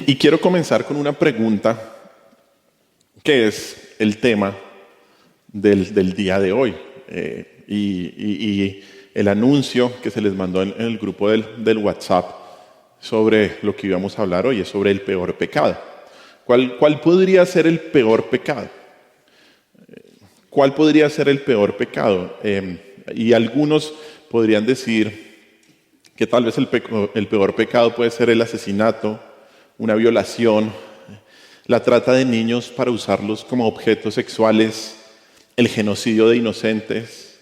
Y quiero comenzar con una pregunta que es el tema del día de hoy. Y el anuncio que se les mandó en el grupo del WhatsApp sobre lo que íbamos a hablar hoy es sobre el peor pecado. ¿Cuál podría ser el peor pecado? ¿Cuál podría ser el peor pecado? Y algunos podrían decir que tal vez el peor pecado puede ser el asesinato, una violación, la trata de niños para usarlos como objetos sexuales, el genocidio de inocentes.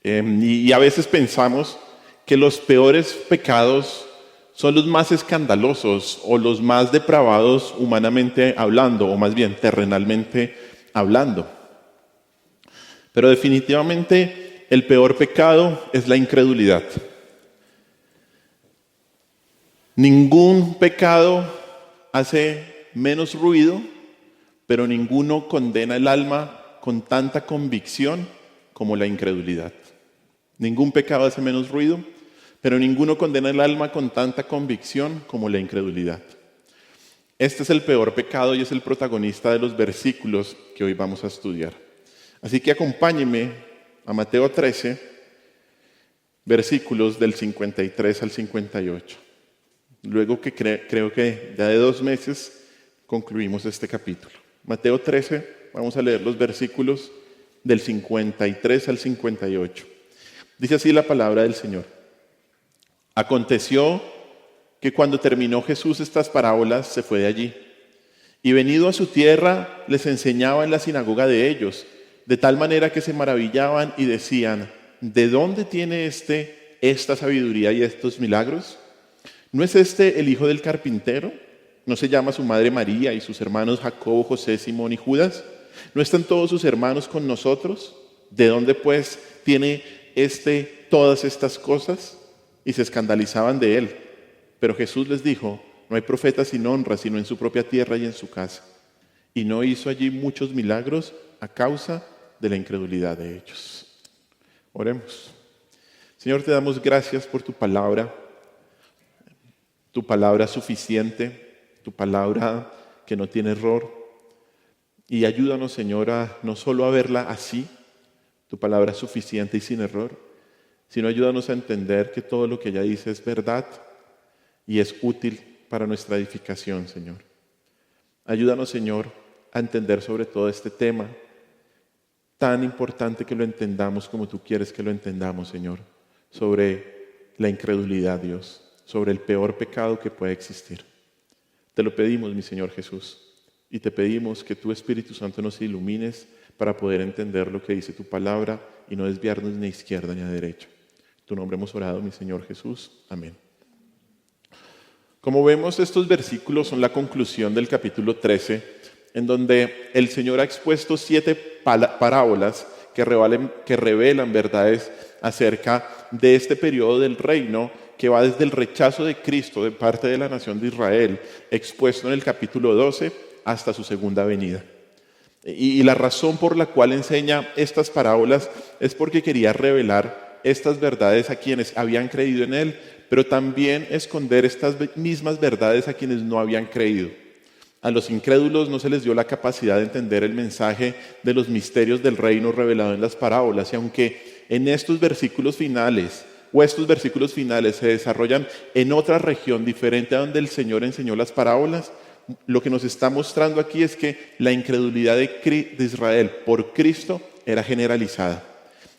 Y a veces pensamos que los peores pecados son los más escandalosos o los más depravados humanamente hablando, o más bien terrenalmente hablando. Pero definitivamente el peor pecado es la incredulidad. Ningún pecado hace menos ruido, pero ninguno condena el alma con tanta convicción como la incredulidad. Ningún pecado hace menos ruido, pero ninguno condena el alma con tanta convicción como la incredulidad. Este es el peor pecado y es el protagonista de los versículos que hoy vamos a estudiar. Así que acompáñenme a Mateo 13, versículos del 53 al 58. Luego que creo que ya de 2 meses concluimos este capítulo. Mateo 13, vamos a leer los versículos del 53 al 58. Dice así la palabra del Señor. Aconteció que cuando terminó Jesús estas parábolas, se fue de allí. Y venido a su tierra, les enseñaba en la sinagoga de ellos, de tal manera que se maravillaban y decían, ¿de dónde tiene esta sabiduría y estos milagros? ¿No es este el hijo del carpintero? ¿No se llama su madre María y sus hermanos Jacobo, José, Simón y Judas? ¿No están todos sus hermanos con nosotros? ¿De dónde pues tiene todas estas cosas? Y se escandalizaban de él. Pero Jesús les dijo, no hay profeta sin honra, sino en su propia tierra y en su casa. Y no hizo allí muchos milagros a causa de la incredulidad de ellos. Oremos. Señor, te damos gracias por tu palabra suficiente, tu palabra que no tiene error. Y ayúdanos, Señor, a no solo a verla así, tu palabra suficiente y sin error, sino ayúdanos a entender que todo lo que ella dice es verdad y es útil para nuestra edificación, Señor. Ayúdanos, Señor, a entender sobre todo este tema tan importante que lo entendamos como tú quieres que lo entendamos, Señor, sobre la incredulidad, Dios, sobre el peor pecado que puede existir. Te lo pedimos, mi Señor Jesús, y te pedimos que tu Espíritu Santo nos ilumines para poder entender lo que dice tu palabra y no desviarnos ni a izquierda ni a derecha. En tu nombre hemos orado, mi Señor Jesús. Amén. Como vemos, estos versículos son la conclusión del capítulo 13, en donde el Señor ha expuesto 7 parábolas que revelan verdades acerca de este periodo del reino que va desde el rechazo de Cristo de parte de la nación de Israel, expuesto en el capítulo 12, hasta su segunda venida. Y la razón por la cual enseña estas parábolas es porque quería revelar estas verdades a quienes habían creído en Él, pero también esconder estas mismas verdades a quienes no habían creído. A los incrédulos no se les dio la capacidad de entender el mensaje de los misterios del reino revelado en las parábolas, y aunque en estos versículos finales se desarrollan en otra región diferente a donde el Señor enseñó las parábolas, lo que nos está mostrando aquí es que la incredulidad de Israel por Cristo era generalizada.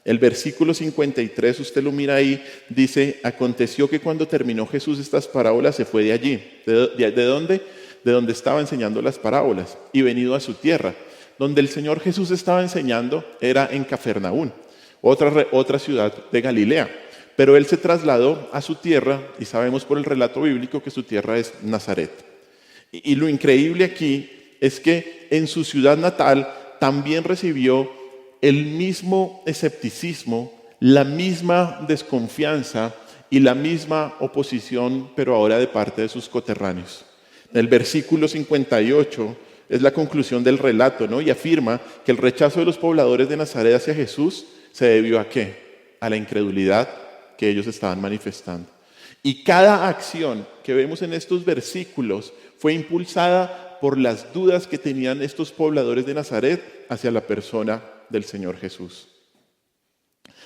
El versículo 53, usted lo mira ahí, dice, aconteció que cuando terminó Jesús estas parábolas se fue de allí. ¿De dónde? De donde estaba enseñando las parábolas y venido a su tierra. Donde el Señor Jesús estaba enseñando era en Cafarnaúm, otra ciudad de Galilea. Pero Él se trasladó a su tierra y sabemos por el relato bíblico que su tierra es Nazaret. Y lo increíble aquí es que en su ciudad natal también recibió el mismo escepticismo, la misma desconfianza y la misma oposición, pero ahora de parte de sus coterráneos. El versículo 58 es la conclusión del relato, ¿no? Y afirma que el rechazo de los pobladores de Nazaret hacia Jesús se debió ¿a qué? A la incredulidad que ellos estaban manifestando. Y cada acción que vemos en estos versículos fue impulsada por las dudas que tenían estos pobladores de Nazaret hacia la persona del Señor Jesús.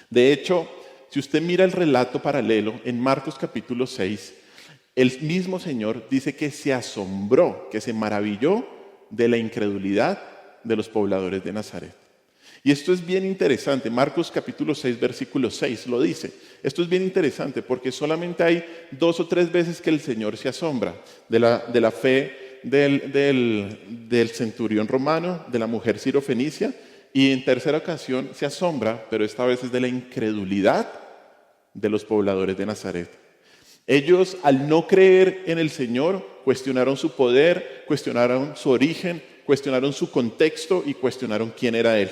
De hecho, si usted mira el relato paralelo en Marcos capítulo 6, el mismo Señor dice que se asombró, que se maravilló de la incredulidad de los pobladores de Nazaret. Y esto es bien interesante. Marcos capítulo 6, versículo 6 lo dice. Esto es bien interesante porque solamente hay 2 o 3 veces que el Señor se asombra de la fe del centurión romano, de la mujer sirofenicia, y en tercera ocasión se asombra, pero esta vez es de la incredulidad de los pobladores de Nazaret. Ellos, al no creer en el Señor, cuestionaron su poder, cuestionaron su origen, cuestionaron su contexto y cuestionaron quién era Él.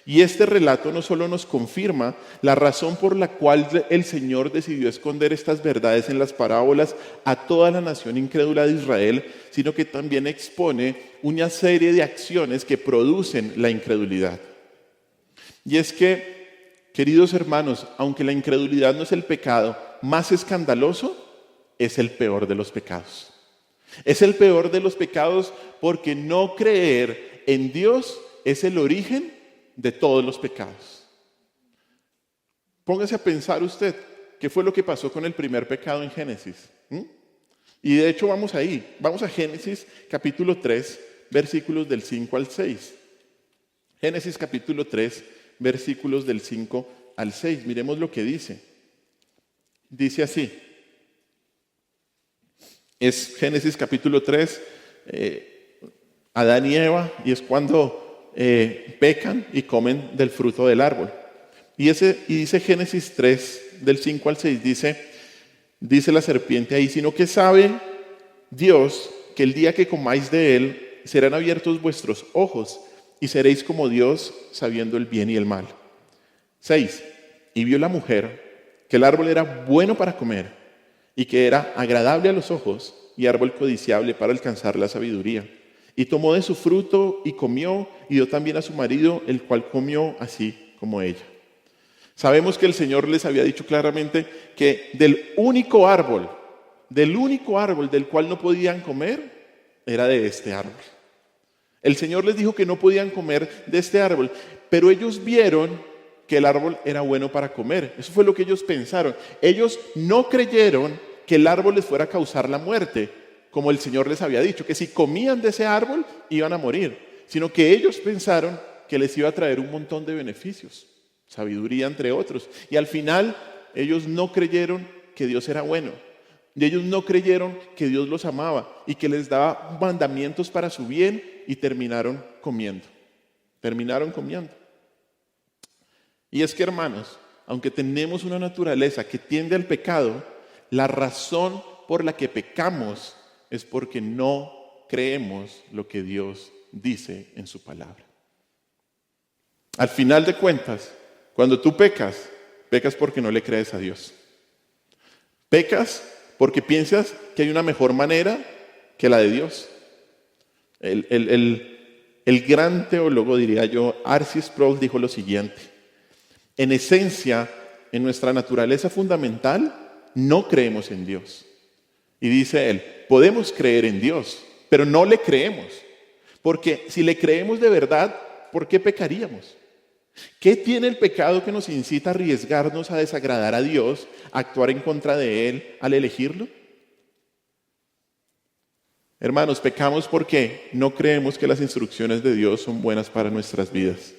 Y este relato no solo nos confirma la razón por la cual el Señor decidió esconder estas verdades en las parábolas a toda la nación incrédula de Israel, sino que también expone una serie de acciones que producen la incredulidad. Y es que, queridos hermanos, aunque la incredulidad no es el pecado más escandaloso, es el peor de los pecados. Es el peor de los pecados porque no creer en Dios es el origen de todos los pecados. Póngase a pensar usted, ¿qué fue lo que pasó con el primer pecado en Génesis? Y de hecho vamos ahí, vamos a Génesis capítulo 3, versículos del 5 al 6. Génesis capítulo 3, versículos del 5 al 6. Miremos lo que dice. Dice así. Es Génesis capítulo 3, Adán y Eva, y es cuando pecan y comen del fruto del árbol. Y dice Génesis 3, del 5 al 6, dice la serpiente ahí, sino que sabe Dios que el día que comáis de él, serán abiertos vuestros ojos y seréis como Dios, sabiendo el bien y el mal. 6. Y vio la mujer que el árbol era bueno para comer y que era agradable a los ojos y árbol codiciable para alcanzar la sabiduría. Y tomó de su fruto y comió, y dio también a su marido, el cual comió así como ella. Sabemos que el Señor les había dicho claramente que del único árbol del cual no podían comer, era de este árbol. El Señor les dijo que no podían comer de este árbol, pero ellos vieron que el árbol era bueno para comer. Eso fue lo que ellos pensaron. Ellos no creyeron que el árbol les fuera a causar la muerte, como el Señor les había dicho, que si comían de ese árbol iban a morir, sino que ellos pensaron que les iba a traer un montón de beneficios, sabiduría entre otros. Y al final ellos no creyeron que Dios era bueno, y ellos no creyeron que Dios los amaba y que les daba mandamientos para su bien, y terminaron comiendo. Y es que, hermanos, aunque tenemos una naturaleza que tiende al pecado, la razón por la que pecamos es porque no creemos lo que Dios dice en su palabra. Al final de cuentas, cuando tú pecas porque no le crees a Dios. Pecas porque piensas que hay una mejor manera que la de Dios. El gran teólogo, diría yo, R.C. Sproul, dijo lo siguiente: en esencia, en nuestra naturaleza fundamental, no creemos en Dios. Y dice él, podemos creer en Dios, pero no le creemos. Porque si le creemos de verdad, ¿por qué pecaríamos? ¿Qué tiene el pecado que nos incita a arriesgarnos a desagradar a Dios, a actuar en contra de Él al elegirlo? Hermanos, pecamos porque no creemos que las instrucciones de Dios son buenas para nuestras vidas.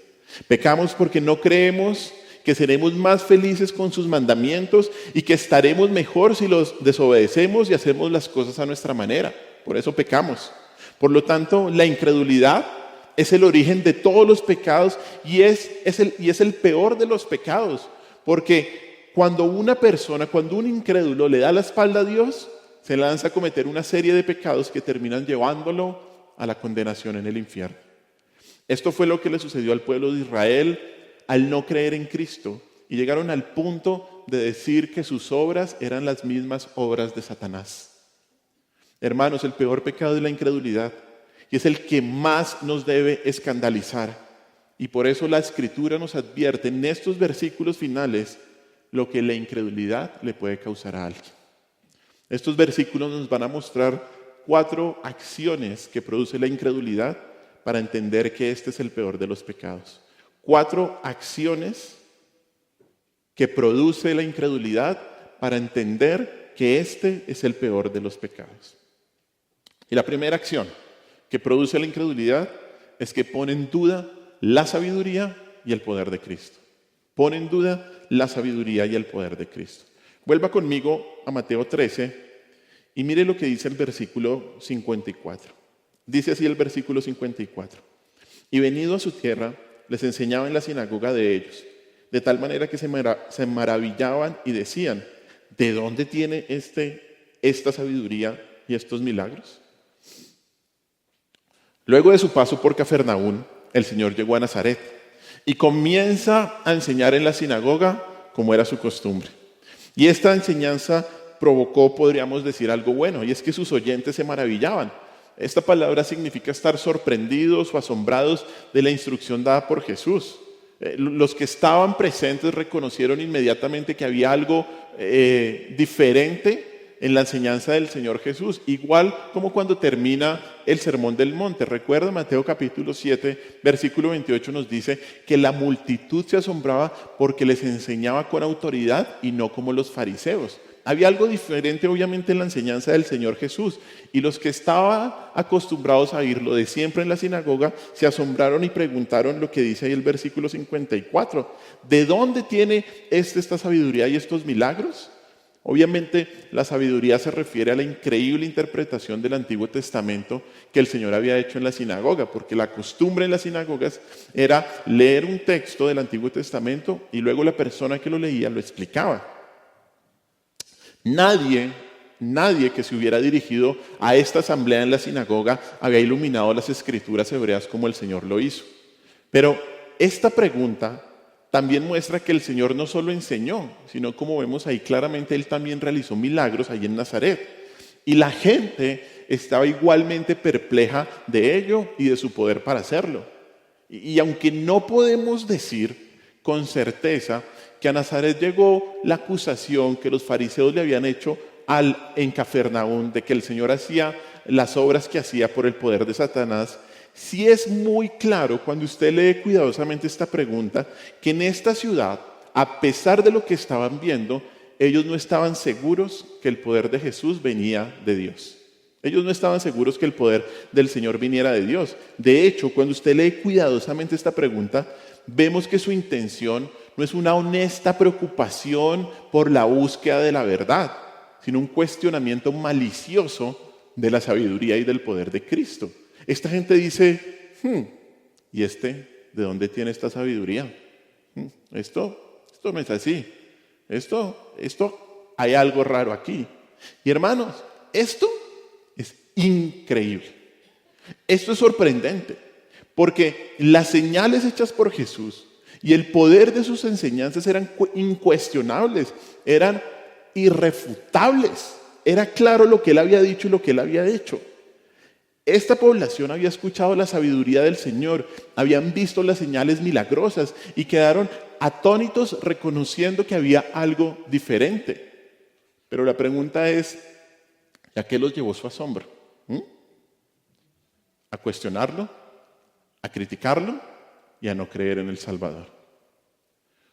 Pecamos porque no creemos que seremos más felices con sus mandamientos y que estaremos mejor si los desobedecemos y hacemos las cosas a nuestra manera. Por eso pecamos. Por lo tanto, la incredulidad es el origen de todos los pecados y es el peor de los pecados. Porque cuando un incrédulo le da la espalda a Dios, se lanza a cometer una serie de pecados que terminan llevándolo a la condenación en el infierno. Esto fue lo que le sucedió al pueblo de Israel al no creer en Cristo, y llegaron al punto de decir que sus obras eran las mismas obras de Satanás. Hermanos, el peor pecado es la incredulidad, y es el que más nos debe escandalizar. Y por eso la Escritura nos advierte en estos versículos finales lo que la incredulidad le puede causar a alguien. Estos versículos nos van a mostrar 4 acciones que produce la incredulidad para entender que este es el peor de los pecados. 4 acciones que produce la incredulidad para entender que este es el peor de los pecados. Y la primera acción que produce la incredulidad es que pone en duda la sabiduría y el poder de Cristo. Pone en duda la sabiduría y el poder de Cristo. Vuelva conmigo a Mateo 13 y mire lo que dice el versículo 54. Dice así el versículo 54. Y venido a su tierra, les enseñaba en la sinagoga de ellos, de tal manera que se maravillaban y decían, ¿de dónde tiene esta sabiduría y estos milagros? Luego de su paso por Cafarnaúm, el Señor llegó a Nazaret y comienza a enseñar en la sinagoga como era su costumbre. Y esta enseñanza provocó, podríamos decir, algo bueno, y es que sus oyentes se maravillaban. Esta palabra significa estar sorprendidos o asombrados de la instrucción dada por Jesús. Los que estaban presentes reconocieron inmediatamente que había algo diferente en la enseñanza del Señor Jesús, igual como cuando termina el Sermón del Monte. Recuerda, Mateo capítulo 7, versículo 28 nos dice que la multitud se asombraba porque les enseñaba con autoridad y no como los fariseos. Había algo diferente obviamente en la enseñanza del Señor Jesús, y los que estaban acostumbrados a oírlo de siempre en la sinagoga se asombraron y preguntaron lo que dice ahí el versículo 54. ¿De dónde tiene esta sabiduría y estos milagros? Obviamente la sabiduría se refiere a la increíble interpretación del Antiguo Testamento que el Señor había hecho en la sinagoga, porque la costumbre en las sinagogas era leer un texto del Antiguo Testamento y luego la persona que lo leía lo explicaba. Nadie que se hubiera dirigido a esta asamblea en la sinagoga había iluminado las escrituras hebreas como el Señor lo hizo. Pero esta pregunta también muestra que el Señor no solo enseñó, sino como vemos ahí claramente, Él también realizó milagros allí en Nazaret. Y la gente estaba igualmente perpleja de ello y de su poder para hacerlo. Y aunque no podemos decir con certeza que a Nazaret llegó la acusación que los fariseos le habían hecho en Cafarnaúm de que el Señor hacía las obras que hacía por el poder de Satanás, sí es muy claro cuando usted lee cuidadosamente esta pregunta, que en esta ciudad, a pesar de lo que estaban viendo, ellos no estaban seguros que el poder de Jesús venía de Dios. Ellos no estaban seguros que el poder del Señor viniera de Dios. De hecho, cuando usted lee cuidadosamente esta pregunta, vemos que su intención no es una honesta preocupación por la búsqueda de la verdad, sino un cuestionamiento malicioso de la sabiduría y del poder de Cristo. Esta gente dice, ¿y de dónde tiene esta sabiduría? Esto no es así. Esto hay algo raro aquí. Y hermanos, esto es increíble. Esto es sorprendente, porque las señales hechas por Jesús y el poder de sus enseñanzas eran incuestionables, eran irrefutables. Era claro lo que Él había dicho y lo que Él había hecho. Esta población había escuchado la sabiduría del Señor, habían visto las señales milagrosas y quedaron atónitos reconociendo que había algo diferente. Pero la pregunta es, ¿a qué los llevó su asombro? ¿A cuestionarlo? ¿A criticarlo? Y a no creer en el Salvador.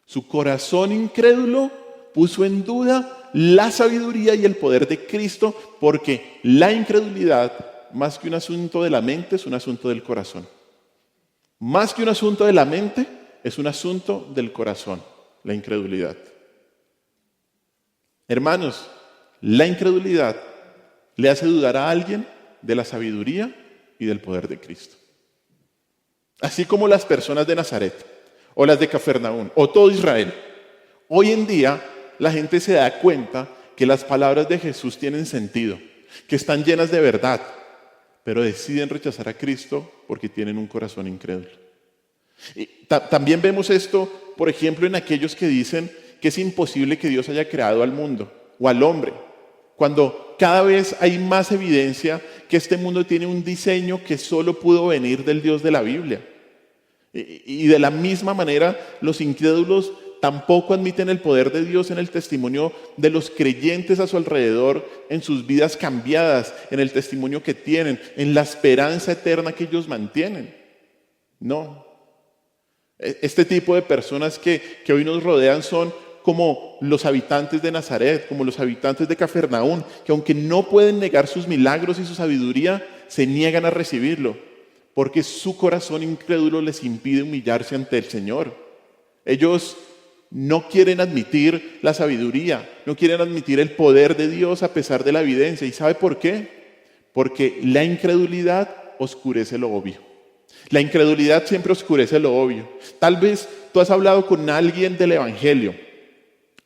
Su corazón incrédulo puso en duda la sabiduría y el poder de Cristo, porque la incredulidad, más que un asunto de la mente, es un asunto del corazón. Más que un asunto de la mente, es un asunto del corazón, la incredulidad. Hermanos, la incredulidad le hace dudar a alguien de la sabiduría y del poder de Cristo. Así como las personas de Nazaret, o las de Cafarnaúm, o todo Israel. Hoy en día, la gente se da cuenta que las palabras de Jesús tienen sentido, que están llenas de verdad, pero deciden rechazar a Cristo porque tienen un corazón incrédulo. Y también vemos esto, por ejemplo, en aquellos que dicen que es imposible que Dios haya creado al mundo o al hombre, cuando cada vez hay más evidencia que este mundo tiene un diseño que solo pudo venir del Dios de la Biblia. Y de la misma manera, los incrédulos tampoco admiten el poder de Dios en el testimonio de los creyentes a su alrededor, en sus vidas cambiadas, en el testimonio que tienen, en la esperanza eterna que ellos mantienen. No. Este tipo de personas que hoy nos rodean son como los habitantes de Nazaret, como los habitantes de Cafarnaúm, que aunque no pueden negar sus milagros y su sabiduría, se niegan a recibirlo, porque su corazón incrédulo les impide humillarse ante el Señor. Ellos no quieren admitir la sabiduría, no quieren admitir el poder de Dios a pesar de la evidencia. ¿Y sabe por qué? Porque la incredulidad oscurece lo obvio. La incredulidad siempre oscurece lo obvio. Tal vez tú has hablado con alguien del Evangelio,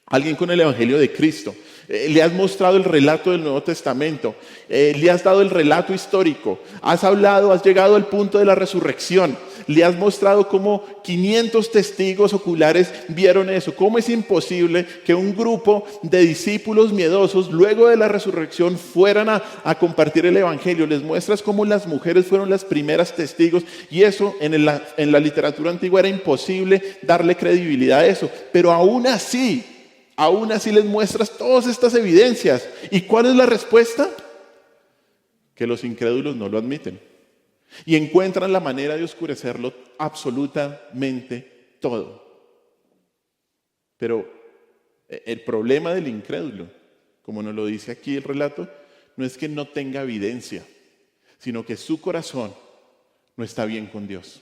alguien con el Evangelio de Cristo. Le has mostrado el relato del Nuevo Testamento, le has dado el relato histórico, has hablado, has llegado al punto de la resurrección, le has mostrado cómo 500 testigos oculares vieron eso. ¿Cómo es imposible que un grupo de discípulos miedosos luego de la resurrección fueran a compartir el Evangelio? Les muestras cómo las mujeres fueron las primeras testigos y eso en la literatura antigua era imposible darle credibilidad a eso, pero aún así les muestras todas estas evidencias. ¿Y cuál es la respuesta? Que los incrédulos no lo admiten. Y encuentran la manera de oscurecerlo absolutamente todo. Pero el problema del incrédulo, como nos lo dice aquí el relato, no es que no tenga evidencia, sino que su corazón no está bien con Dios.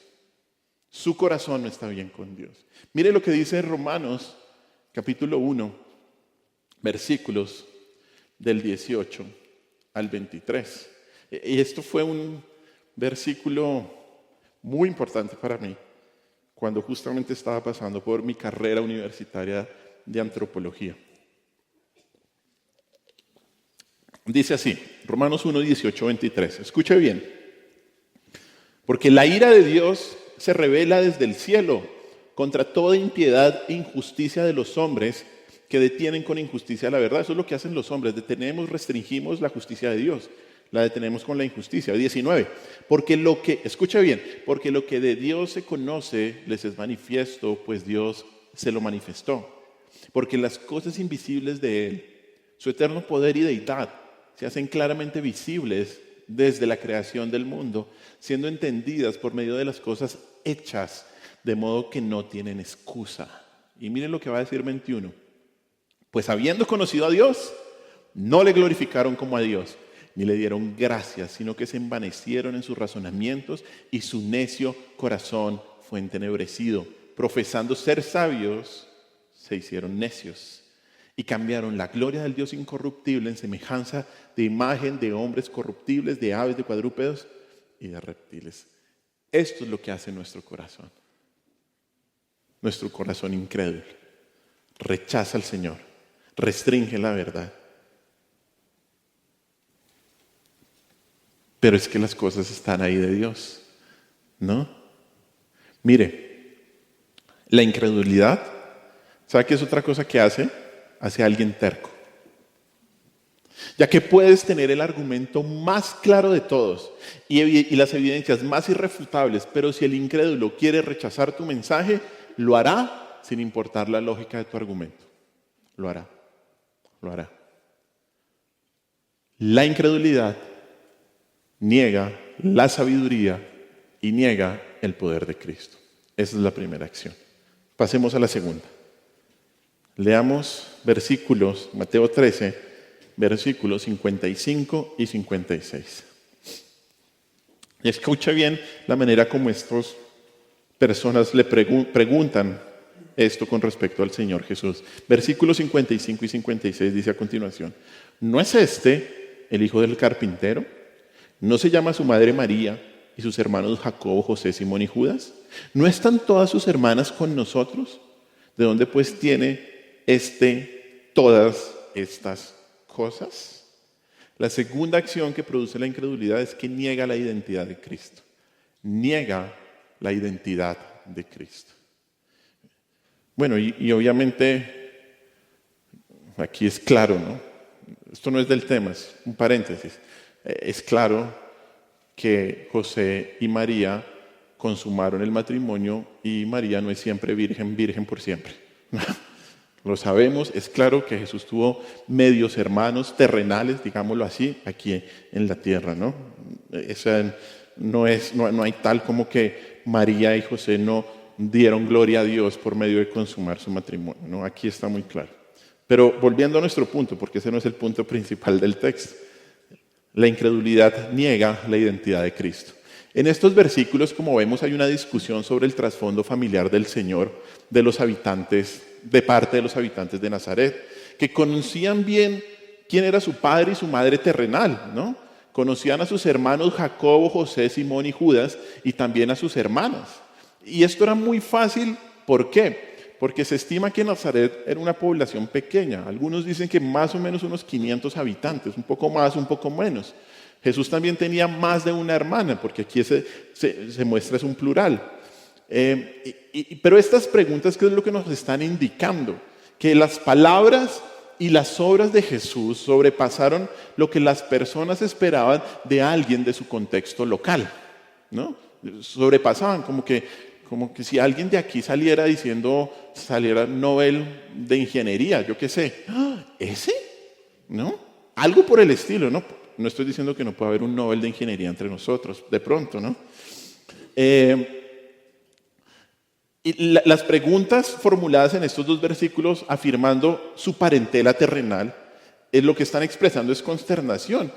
Su corazón no está bien con Dios. Mire lo que dice Romanos capítulo 1, versículos del 18 al 23. Y esto fue un versículo muy importante para mí cuando justamente estaba pasando por mi carrera universitaria de antropología. Dice así, Romanos 1, 18, 23. Escuche bien. Porque la ira de Dios se revela desde el cielo contra toda impiedad e injusticia de los hombres que detienen con injusticia la verdad. Eso es lo que hacen los hombres. Restringimos la justicia de Dios. La detenemos con la injusticia. 19. Porque escucha bien, porque lo que de Dios se conoce les es manifiesto, pues Dios se lo manifestó. Porque las cosas invisibles de Él, su eterno poder y deidad, se hacen claramente visibles desde la creación del mundo, siendo entendidas por medio de las cosas hechas, de modo que no tienen excusa. Y miren lo que va a decir 21. Pues habiendo conocido a Dios, no le glorificaron como a Dios, ni le dieron gracias, sino que se envanecieron en sus razonamientos y su necio corazón fue entenebrecido. Profesando ser sabios, se hicieron necios y cambiaron la gloria del Dios incorruptible en semejanza de imagen de hombres corruptibles, de aves, de cuadrúpedos y de reptiles. Esto es lo que hace nuestro corazón. Nuestro corazón incrédulo rechaza al Señor, restringe la verdad. Pero es que las cosas están ahí de Dios, ¿no? Mire, la incredulidad, ¿sabe qué es otra cosa que hace? Hace a alguien terco. Ya que puedes tener el argumento más claro de todos y las evidencias más irrefutables, pero si el incrédulo quiere rechazar tu mensaje, lo hará sin importar la lógica de tu argumento. Lo hará. La incredulidad niega la sabiduría y niega el poder de Cristo. Esa es la primera acción. Pasemos a la segunda. Leamos versículos, Mateo 13, versículos 55 y 56. Y escucha bien la manera como estas personas le preguntan esto con respecto al Señor Jesús. Versículos 55 y 56 dice a continuación: ¿no es este el hijo del carpintero? ¿No se llama su madre María y sus hermanos Jacobo, José, Simón y Judas? ¿No están todas sus hermanas con nosotros? ¿De dónde pues tiene todas estas cosas? La segunda acción que produce la incredulidad es que niega la identidad de Cristo. Niega la identidad de Cristo. Bueno, y obviamente aquí es claro, ¿no? Esto no es del tema, es un paréntesis. Es claro que José y María consumaron el matrimonio y María no es siempre virgen por siempre. Lo sabemos, es claro que Jesús tuvo medios hermanos terrenales, digámoslo así, aquí en la tierra, ¿no? No hay tal como que María y José no dieron gloria a Dios por medio de consumar su matrimonio, ¿no? Aquí está muy claro. Pero volviendo a nuestro punto, porque ese no es el punto principal del texto, la incredulidad niega la identidad de Cristo. En estos versículos, como vemos, hay una discusión sobre el trasfondo familiar del Señor de los habitantes, de parte de los habitantes de Nazaret, que conocían bien quién era su padre y su madre terrenal, ¿no? Conocían a sus hermanos Jacobo, José, Simón y Judas, y también a sus hermanas. Y esto era muy fácil, ¿por qué? Porque se estima que Nazaret era una población pequeña. Algunos dicen que más o menos unos 500 habitantes, un poco más, un poco menos. Jesús también tenía más de una hermana, porque aquí se muestra es un plural. Pero estas preguntas, ¿qué es lo que nos están indicando? Que las palabras y las obras de Jesús sobrepasaron lo que las personas esperaban de alguien de su contexto local, ¿no? Sobrepasaban, como que si alguien de aquí saliera Nobel de Ingeniería, yo qué sé, ¿ese? ¿No? Algo por el estilo, ¿no? No estoy diciendo que no pueda haber un Nobel de Ingeniería entre nosotros, de pronto, ¿no? Las preguntas formuladas en estos dos versículos afirmando su parentela terrenal, lo que están expresando es consternación,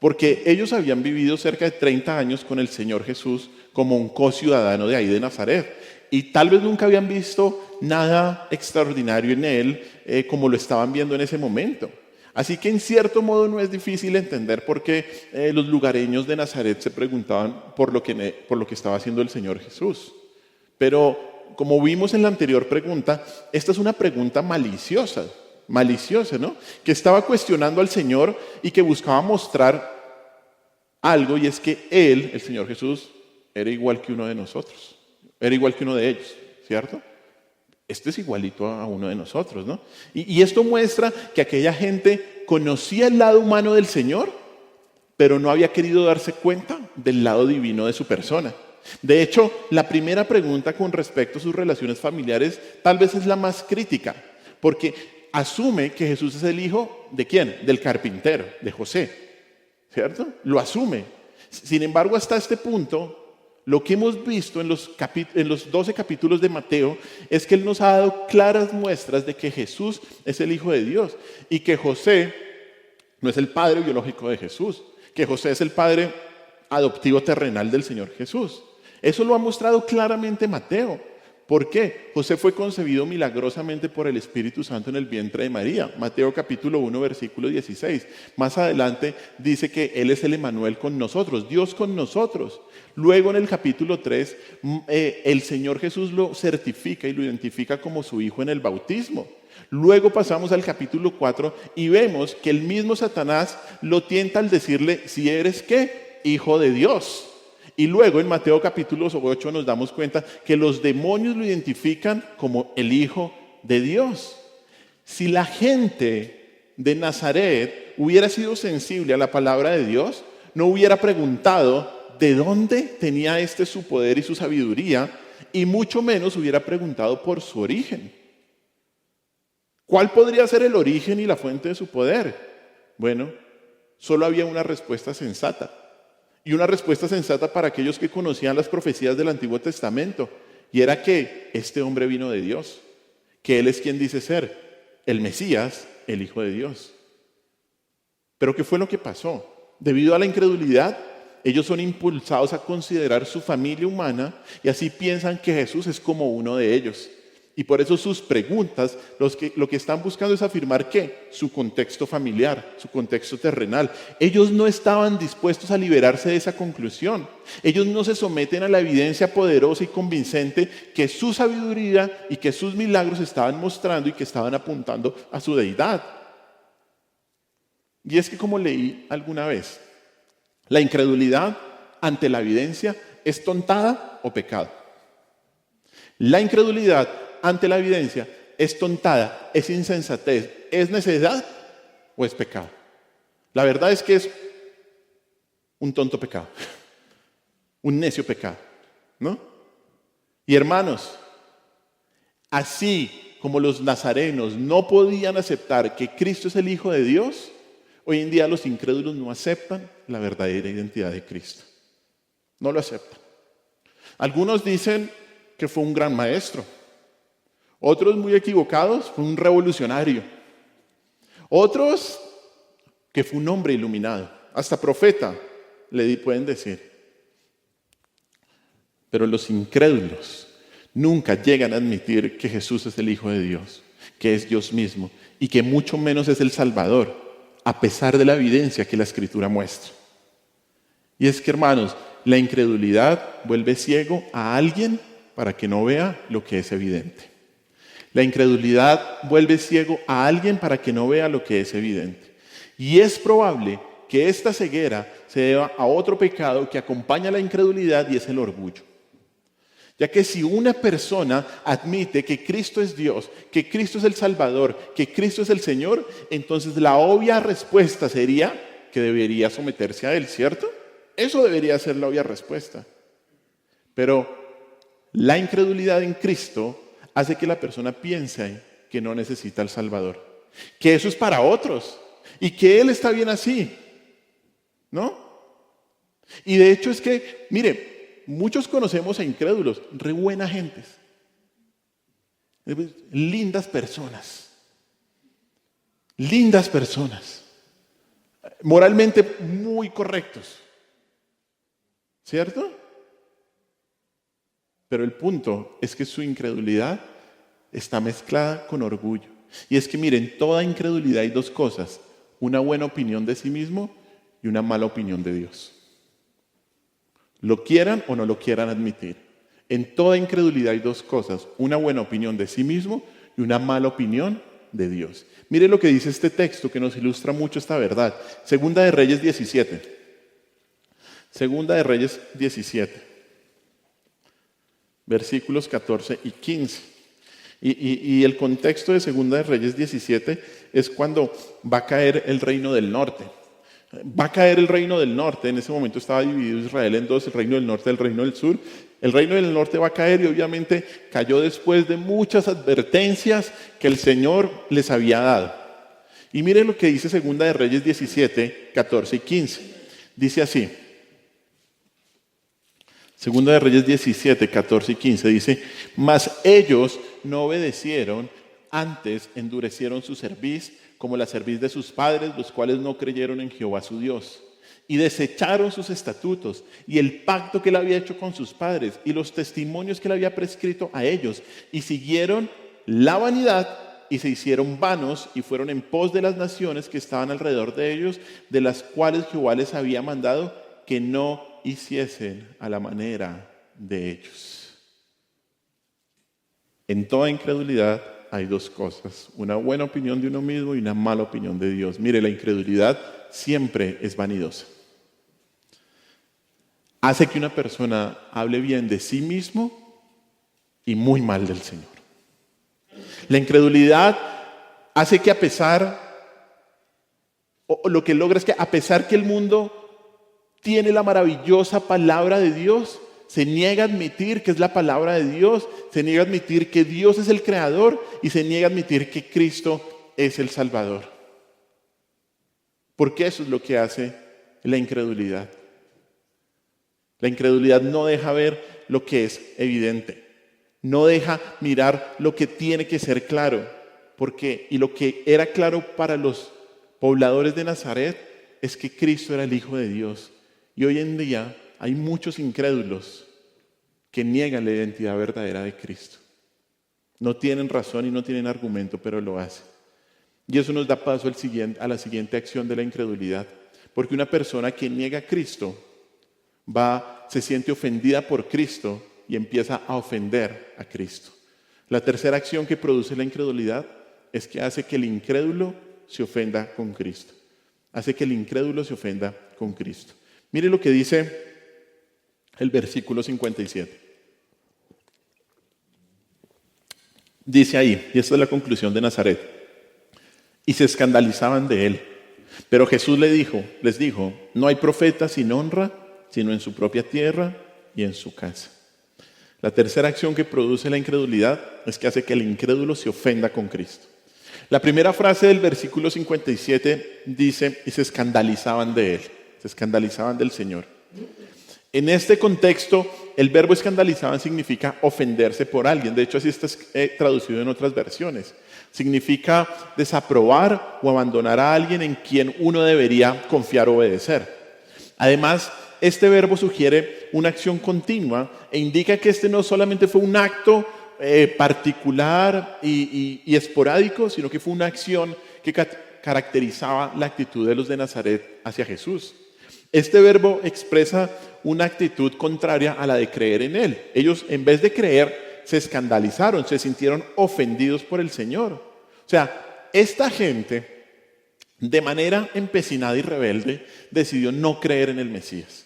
porque ellos habían vivido cerca de 30 años con el Señor Jesús como un co-ciudadano de ahí de Nazaret, y tal vez nunca habían visto nada extraordinario en él como lo estaban viendo en ese momento. Así que en cierto modo no es difícil entender por qué los lugareños de Nazaret se preguntaban por lo que estaba haciendo el Señor Jesús. Pero como vimos en la anterior pregunta, esta es una pregunta maliciosa, ¿no? Que estaba cuestionando al Señor y que buscaba mostrar algo, y es que Él, el Señor Jesús, era igual que uno de nosotros, era igual que uno de ellos, ¿cierto? Este es igualito a uno de nosotros, ¿no? Y esto muestra que aquella gente conocía el lado humano del Señor, pero no había querido darse cuenta del lado divino de su persona. De hecho, la primera pregunta con respecto a sus relaciones familiares tal vez es la más crítica, porque asume que Jesús es el hijo ¿de quién? Del carpintero, de José, ¿cierto? Lo asume. Sin embargo, hasta este punto, lo que hemos visto en los 12 capítulos de Mateo es que Él nos ha dado claras muestras de que Jesús es el Hijo de Dios y que José no es el padre biológico de Jesús, que José es el padre adoptivo terrenal del Señor Jesús. Eso lo ha mostrado claramente Mateo. ¿Por qué? José fue concebido milagrosamente por el Espíritu Santo en el vientre de María. Mateo capítulo 1, versículo 16. Más adelante dice que Él es el Emmanuel con nosotros, Dios con nosotros. Luego en el capítulo 3, el Señor Jesús lo certifica y lo identifica como su Hijo en el bautismo. Luego pasamos al capítulo 4 y vemos que el mismo Satanás lo tienta al decirle, si eres ¿qué? Hijo de Dios. Y luego en Mateo capítulo 8 nos damos cuenta que los demonios lo identifican como el Hijo de Dios. Si la gente de Nazaret hubiera sido sensible a la palabra de Dios, no hubiera preguntado de dónde tenía su poder y su sabiduría, y mucho menos hubiera preguntado por su origen. ¿Cuál podría ser el origen y la fuente de su poder? Bueno, solo había una respuesta sensata. Y una respuesta sensata para aquellos que conocían las profecías del Antiguo Testamento. Y era que este hombre vino de Dios. Que Él es quien dice ser el Mesías, el Hijo de Dios. Pero ¿qué fue lo que pasó? Debido a la incredulidad, ellos son impulsados a considerar su familia humana y así piensan que Jesús es como uno de ellos. Y por eso sus preguntas, lo que están buscando es afirmar ¿qué? Su contexto familiar, su contexto terrenal. Ellos no estaban dispuestos a liberarse de esa conclusión. Ellos no se someten a la evidencia poderosa y convincente que su sabiduría y que sus milagros estaban mostrando y que estaban apuntando a su deidad. Y es que, como leí alguna vez, la incredulidad ante la evidencia es tontada o pecado. La incredulidad ante la evidencia es tontada, es insensatez, es necedad o es pecado. La verdad es que es un tonto pecado, un necio pecado, ¿no? Y hermanos, así como los nazarenos no podían aceptar que Cristo es el Hijo de Dios, hoy en día los incrédulos no aceptan la verdadera identidad de Cristo. No lo aceptan. Algunos dicen que fue un gran maestro. Otros, muy equivocados, fue un revolucionario. Otros, que fue un hombre iluminado. Hasta profeta, pueden decir. Pero los incrédulos nunca llegan a admitir que Jesús es el Hijo de Dios, que es Dios mismo, y que mucho menos es el Salvador, a pesar de la evidencia que la Escritura muestra. Y es que, hermanos, la incredulidad vuelve ciego a alguien para que no vea lo que es evidente. La incredulidad vuelve ciego a alguien para que no vea lo que es evidente. Y es probable que esta ceguera se deba a otro pecado que acompaña la incredulidad, y es el orgullo. Ya que si una persona admite que Cristo es Dios, que Cristo es el Salvador, que Cristo es el Señor, entonces la obvia respuesta sería que debería someterse a Él, ¿cierto? Eso debería ser la obvia respuesta. Pero la incredulidad en Cristo hace que la persona piense que no necesita al Salvador, que eso es para otros y que Él está bien así, ¿no? Y de hecho es que, mire, muchos conocemos a incrédulos, re buenas gentes, lindas personas, moralmente muy correctos, ¿cierto? Pero el punto es que su incredulidad está mezclada con orgullo. Y es que miren, en toda incredulidad hay dos cosas: una buena opinión de sí mismo y una mala opinión de Dios. Lo quieran o no lo quieran admitir. En toda incredulidad hay dos cosas: una buena opinión de sí mismo y una mala opinión de Dios. Miren lo que dice este texto que nos ilustra mucho esta verdad. Segunda de Reyes 17. Segunda de Reyes 17. Versículos 14 y 15. Y el contexto de Segunda de Reyes 17 es cuando va a caer el reino del norte. Va a caer el reino del norte. En ese momento estaba dividido Israel en dos: el reino del norte y el reino del sur. El reino del norte va a caer, y obviamente cayó después de muchas advertencias que el Señor les había dado. Y miren lo que dice Segunda de Reyes 17, 14 y 15. Dice así. Segunda de Reyes 17, 14 y 15 dice: mas ellos no obedecieron, antes endurecieron su cerviz, como la cerviz de sus padres, los cuales no creyeron en Jehová su Dios, y desecharon sus estatutos y el pacto que él había hecho con sus padres y los testimonios que él había prescrito a ellos, y siguieron la vanidad y se hicieron vanos, y fueron en pos de las naciones que estaban alrededor de ellos, de las cuales Jehová les había mandado que no hiciesen a la manera de ellos. En toda incredulidad hay dos cosas: una buena opinión de uno mismo y una mala opinión de Dios. Mire, la incredulidad siempre es vanidosa. Hace que una persona hable bien de sí mismo y muy mal del Señor. La incredulidad hace que lo que logra es que, a pesar que el mundo tiene la maravillosa palabra de Dios, se niega a admitir que es la palabra de Dios, se niega a admitir que Dios es el creador, y se niega a admitir que Cristo es el Salvador. Porque eso es lo que hace la incredulidad. La incredulidad no deja ver lo que es evidente, no deja mirar lo que tiene que ser claro, y lo que era claro para los pobladores de Nazaret es que Cristo era el Hijo de Dios. Y hoy en día hay muchos incrédulos que niegan la identidad verdadera de Cristo. No tienen razón y no tienen argumento, pero lo hacen. Y eso nos da paso a la siguiente acción de la incredulidad. Porque una persona que niega a Cristo se siente ofendida por Cristo y empieza a ofender a Cristo. La tercera acción que produce la incredulidad es que hace que el incrédulo se ofenda con Cristo. Hace que el incrédulo se ofenda con Cristo. Mire lo que dice el versículo 57. Dice ahí, y esta es la conclusión de Nazaret: y se escandalizaban de él. Pero Jesús les dijo: no hay profeta sin honra, sino en su propia tierra y en su casa. La tercera acción que produce la incredulidad es que hace que el incrédulo se ofenda con Cristo. La primera frase del versículo 57 dice, y se escandalizaban de él, se escandalizaban del Señor. En este contexto, el verbo escandalizaban significa ofenderse por alguien. De hecho, así está traducido en otras versiones. Significa desaprobar o abandonar a alguien en quien uno debería confiar o obedecer. Además, este verbo sugiere una acción continua e indica que este no solamente fue un acto particular y esporádico, sino que fue una acción que caracterizaba la actitud de los de Nazaret hacia Jesús. Este verbo expresa una actitud contraria a la de creer en Él. Ellos, en vez de creer, se escandalizaron, se sintieron ofendidos por el Señor. O sea, esta gente, de manera empecinada y rebelde, decidió no creer en el Mesías.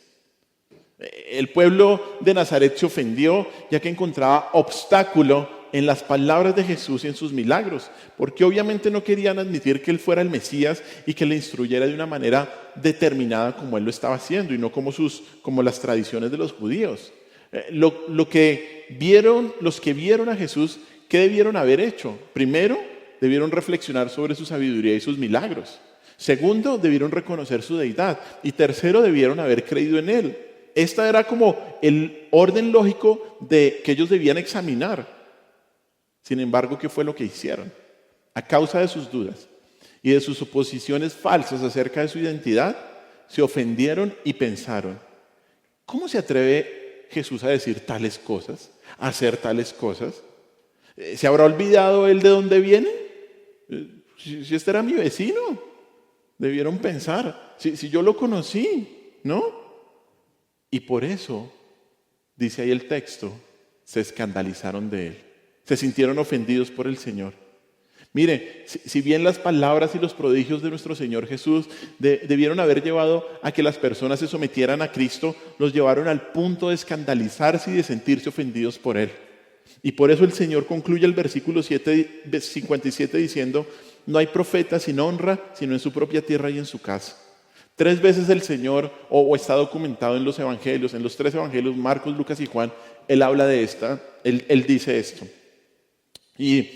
El pueblo de Nazaret se ofendió ya que encontraba obstáculo en las palabras de Jesús y en sus milagros, porque obviamente no querían admitir que Él fuera el Mesías y que le instruyera de una manera determinada como Él lo estaba haciendo y no como las tradiciones de los judíos. Los que vieron a Jesús, ¿qué debieron haber hecho? Primero, debieron reflexionar sobre su sabiduría y sus milagros. Segundo, debieron reconocer su deidad. Y tercero, debieron haber creído en Él. Esta era como el orden lógico que ellos debían examinar. Sin embargo, ¿qué fue lo que hicieron? A causa de sus dudas y de sus suposiciones falsas acerca de su identidad, se ofendieron y pensaron, ¿cómo se atreve Jesús a decir tales cosas, a hacer tales cosas? ¿Se habrá olvidado Él de dónde viene? Si este era mi vecino, debieron pensar, si yo lo conocí, ¿no? Y por eso, dice ahí el texto, se escandalizaron de Él. Se sintieron ofendidos por el Señor. Mire, si bien las palabras y los prodigios de nuestro Señor Jesús debieron haber llevado a que las personas se sometieran a Cristo, los llevaron al punto de escandalizarse y de sentirse ofendidos por Él. Y por eso el Señor concluye el versículo 57 diciendo, no hay profeta sin honra, sino en su propia tierra y en su casa. 3 veces el Señor, o está documentado en los evangelios, en los 3 evangelios, Marcos, Lucas y Juan, Él habla de Él dice esto. Y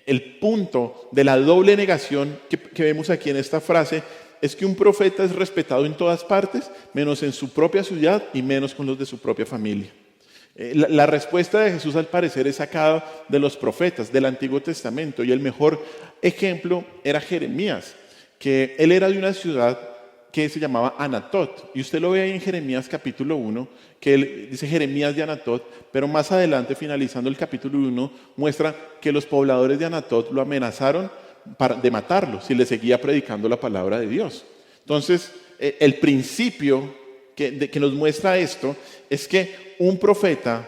el punto de la doble negación que vemos aquí en esta frase es que un profeta es respetado en todas partes, menos en su propia ciudad y menos con los de su propia familia. La respuesta de Jesús al parecer es sacada de los profetas del Antiguo Testamento y el mejor ejemplo era Jeremías, que él era de una ciudad que se llamaba Anatot. Y usted lo ve ahí en Jeremías capítulo 1, que él dice Jeremías de Anatot, pero más adelante, finalizando el capítulo 1, muestra que los pobladores de Anatot lo amenazaron de matarlo si le seguía predicando la palabra de Dios. Entonces, el principio que nos muestra esto es que un profeta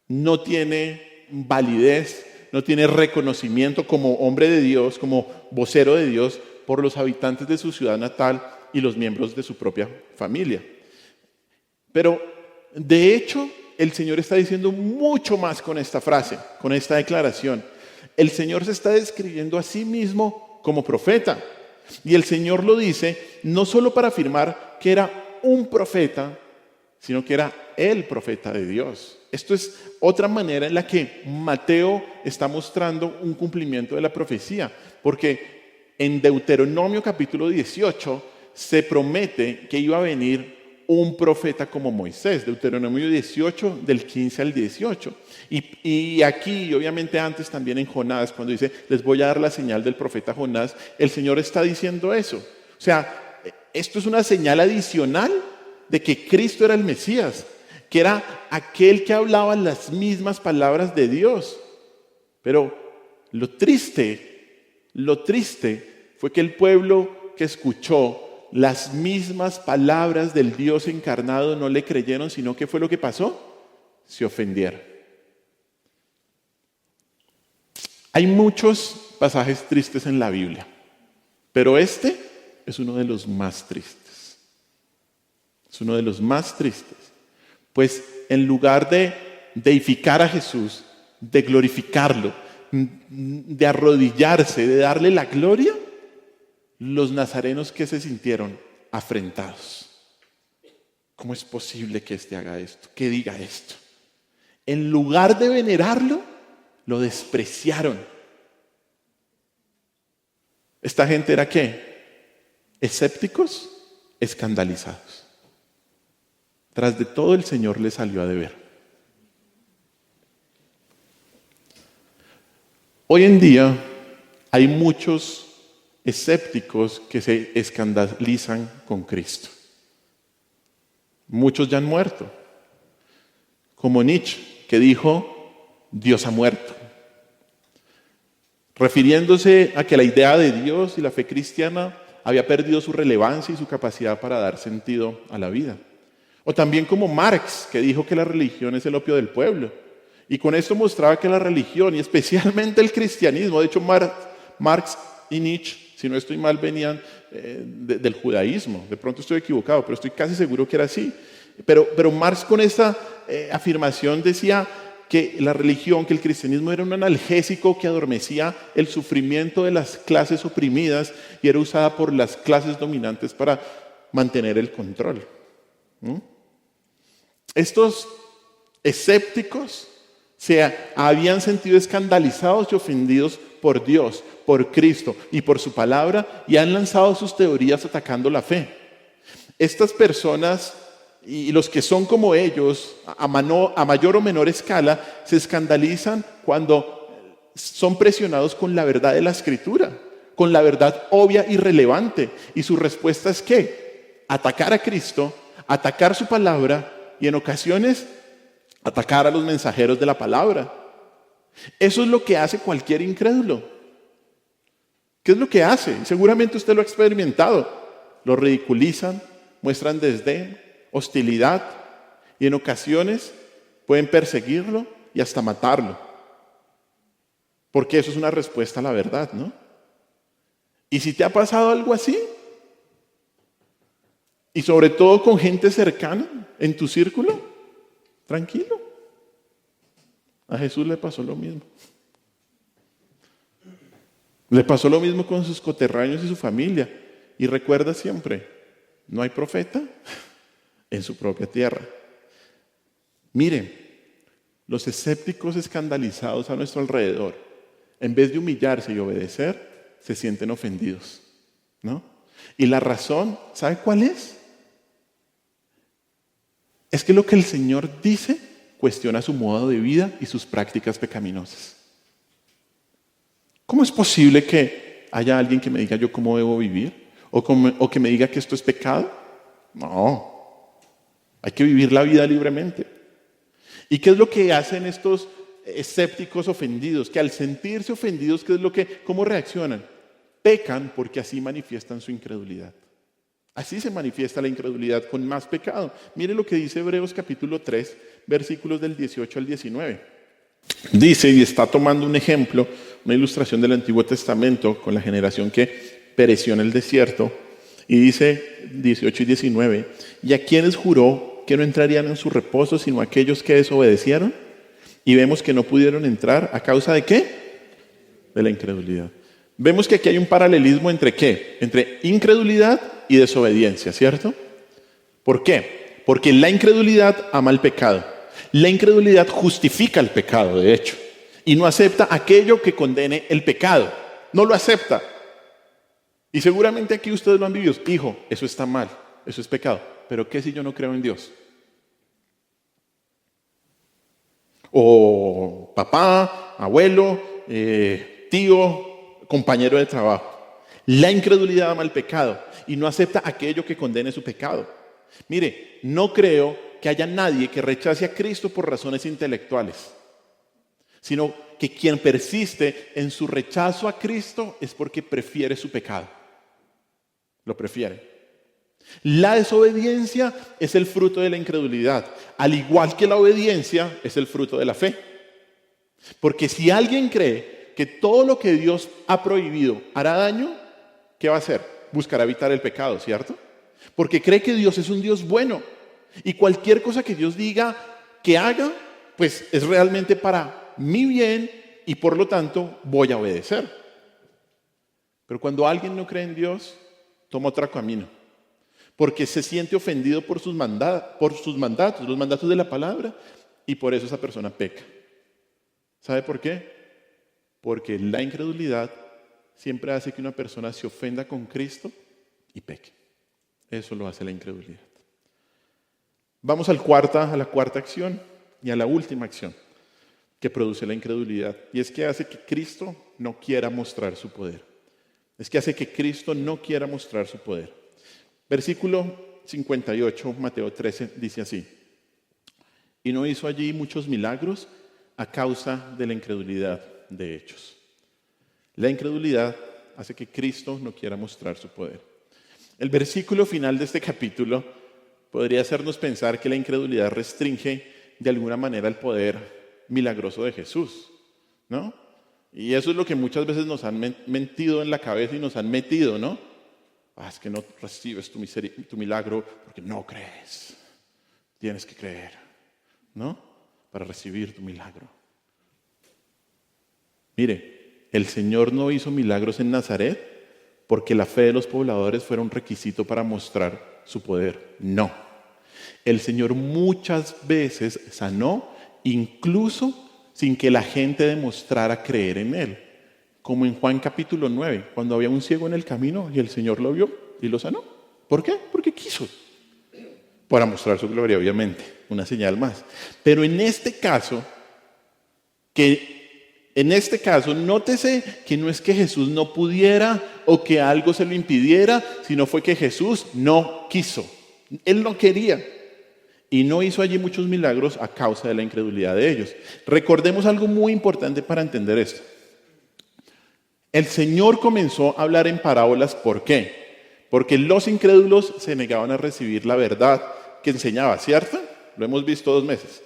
no tiene validez, no tiene reconocimiento como hombre de Dios, como vocero de Dios, por los habitantes de su ciudad natal y los miembros de su propia familia. Pero, de hecho, el Señor está diciendo mucho más con esta frase, con esta declaración. El Señor se está describiendo a sí mismo como profeta. Y el Señor lo dice no solo para afirmar que era un profeta, sino que era el profeta de Dios. Esto es otra manera en la que Mateo está mostrando un cumplimiento de la profecía, porque en Deuteronomio capítulo 18 se promete que iba a venir un profeta como Moisés. Deuteronomio 18 del 15 al 18. Y aquí, obviamente antes también en Jonás, cuando dice, les voy a dar la señal del profeta Jonás, el Señor está diciendo eso. O sea, esto es una señal adicional de que Cristo era el Mesías, que era aquel que hablaba las mismas palabras de Dios. Pero lo triste fue que el pueblo que escuchó las mismas palabras del Dios encarnado no le creyeron, sino que fue lo que pasó, se ofendieron. Hay muchos pasajes tristes en la Biblia, pero este es uno de los más tristes. Es uno de los más tristes. Pues en lugar de deificar a Jesús, de glorificarlo, de arrodillarse, de darle la gloria, los nazarenos que se sintieron afrentados. ¿Cómo es posible que éste haga esto? Que diga esto. en lugar de venerarlo, lo despreciaron. ¿Esta gente era qué? Escépticos, escandalizados. Tras de todo, el Señor les salió a deber. Hoy en día hay muchos escépticos que se escandalizan con Cristo. Muchos ya han muerto. Como Nietzsche, que dijo, Dios ha muerto. Refiriéndose a que la idea de Dios y la fe cristiana había perdido su relevancia y su capacidad para dar sentido a la vida. O también como Marx, que dijo que la religión es el opio del pueblo. Y con esto mostraba que la religión, y especialmente el cristianismo, de hecho Marx y Nietzsche, si no estoy mal, venían del judaísmo. De pronto estoy equivocado, pero estoy casi seguro que era así. Pero Marx con esta afirmación decía que la religión, que el cristianismo era un analgésico que adormecía el sufrimiento de las clases oprimidas y era usada por las clases dominantes para mantener el control. Estos escépticos se habían sentido escandalizados y ofendidos por Dios, por Cristo y por su palabra y han lanzado sus teorías atacando la fe. Estas personas y los que son como ellos, a mayor o menor escala, se escandalizan cuando son presionados con la verdad de la Escritura, con la verdad obvia y relevante. Y su respuesta es ¿qué? Atacar a Cristo, atacar su palabra y en ocasiones atacar a los mensajeros de la palabra. Eso es lo que hace cualquier incrédulo. ¿Qué es lo que hace? Seguramente usted lo ha experimentado. Lo ridiculizan, muestran desdén, hostilidad y en ocasiones pueden perseguirlo y hasta matarlo. Porque eso es una respuesta a la verdad, ¿no? Y si te ha pasado algo así, y sobre todo con gente cercana en tu círculo, tranquilo. A Jesús le pasó lo mismo. Le pasó lo mismo con sus coterráneos y su familia. Y recuerda siempre, no hay profeta en su propia tierra. Miren, los escépticos escandalizados a nuestro alrededor, en vez de humillarse y obedecer, se sienten ofendidos, ¿no? Y la razón, ¿sabe cuál es? Es que lo que el Señor dice cuestiona su modo de vida y sus prácticas pecaminosas. ¿Cómo es posible que haya alguien que me diga yo cómo debo vivir? ¿O que me diga que esto es pecado? No. Hay que vivir la vida libremente. ¿Y qué es lo que hacen estos escépticos ofendidos? Que al sentirse ofendidos, ¿cómo reaccionan? Pecan porque así manifiestan su incredulidad. Así se manifiesta la incredulidad con más pecado. Mire lo que dice Hebreos capítulo 3, versículos del 18 al 19. Dice, y está tomando un ejemplo, una ilustración del Antiguo Testamento con la generación que pereció en el desierto. Y dice 18 y 19, ¿y a quiénes juró que no entrarían en su reposo sino aquellos que desobedecieron? Y vemos que no pudieron entrar ¿a causa de qué? De la incredulidad. Vemos que aquí hay un paralelismo entre ¿qué? Entre incredulidad y desobediencia, ¿cierto? ¿Por qué? Porque la incredulidad ama el pecado. La incredulidad justifica el pecado, de hecho, y no acepta aquello que condene el pecado. No lo acepta. Y seguramente aquí ustedes lo han vivido. Hijo, eso está mal, eso es pecado. ¿Pero qué si yo no creo en Dios? O papá, abuelo, tío, compañero de trabajo. La incredulidad ama el pecado y no acepta aquello que condene su pecado. Mire, no creo que haya nadie que rechace a Cristo por razones intelectuales, sino que quien persiste en su rechazo a Cristo es porque prefiere su pecado. Lo prefiere. La desobediencia es el fruto de la incredulidad, al igual que la obediencia es el fruto de la fe. Porque si alguien cree que todo lo que Dios ha prohibido hará daño, ¿qué va a hacer? Buscará evitar el pecado, ¿cierto? Porque cree que Dios es un Dios bueno y cualquier cosa que Dios diga que haga, pues es realmente para mi bien y por lo tanto voy a obedecer. Pero cuando alguien no cree en Dios, toma otro camino, porque se siente ofendido por sus mandatos, los mandatos de la palabra, y por eso esa persona peca. ¿Sabe por qué? Porque la incredulidad siempre hace que una persona se ofenda con Cristo y peque. Eso lo hace la incredulidad. Vamos a la cuarta acción y a la última acción que produce la incredulidad. Y es que hace que Cristo no quiera mostrar su poder. Es que hace que Cristo no quiera mostrar su poder. Versículo 58, Mateo 13, dice así: y no hizo allí muchos milagros a causa de la incredulidad de ellos. La incredulidad hace que Cristo no quiera mostrar su poder. El versículo final de este capítulo podría hacernos pensar que la incredulidad restringe de alguna manera el poder milagroso de Jesús, ¿no? Y eso es lo que muchas veces nos han mentido en la cabeza y nos han metido, ¿no? Es que no recibes tu milagro porque no crees. Tienes que creer, ¿no? Para recibir tu milagro. Mire, el Señor no hizo milagros en Nazaret porque la fe de los pobladores fuera un requisito para mostrar su poder. No. El Señor muchas veces sanó, incluso sin que la gente demostrara creer en Él. Como en Juan capítulo 9, cuando había un ciego en el camino y el Señor lo vio y lo sanó. ¿Por qué? Porque quiso. Para mostrar su gloria, obviamente. Una señal más. Pero en este caso, nótese que no es que Jesús no pudiera o que algo se lo impidiera, sino fue que Jesús no quiso. Él no quería. Y no hizo allí muchos milagros a causa de la incredulidad de ellos. Recordemos algo muy importante para entender esto. El Señor comenzó a hablar en parábolas, ¿por qué? Porque los incrédulos se negaban a recibir la verdad que enseñaba, ¿cierto? Lo hemos visto 2 meses.